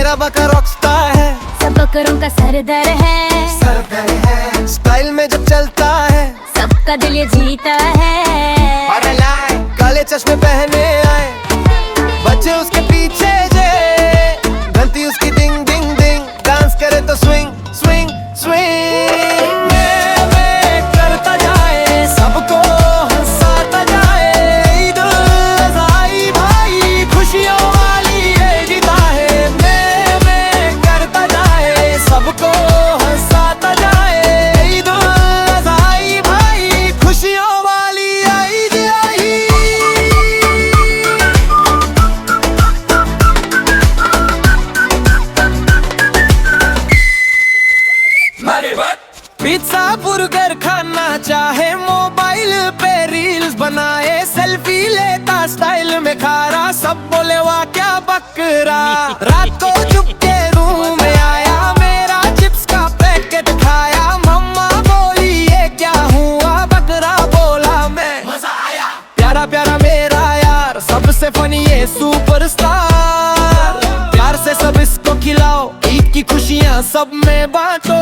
मेरा बकर रॉकस्टार है, सब बकरों का सरदार है। स्टाइल में जब चलता है सबका दिल ये जीता है। काले चश्मे पहने आए बच्चे उसके पीछे जे, घंटी उसकी डिंग डिंग डिंग, डांस करे तो स्विंग स्विंग स्विंग। मैं करता जाए सबको हंसाता जाए, ईद उल आई भाई खुशियों वाली ये जीता है। मैं करता जाए सबको हंसाता जाए, ईद उल आई भाई खुशियों वाली आई जी आई। पिज्जा बुर्गर खाना चाहे, मोबाइल पे रील्स बनाए, सेल्फी लेता स्टाइल में खा रहा, सब बोले वाह क्या बकरा। रात को चुपके रूम में आया, मेरा चिप्स का पैकेट खाया, मम्मा बोली ये क्या हुआ, बकरा बोला मैं, मजा आया। प्यारा प्यारा मेरा यार, सबसे फनी ये सुपरस्टार, प्यार से सब इसको खिलाओ, ईद की खुशियाँ सब में बांटो।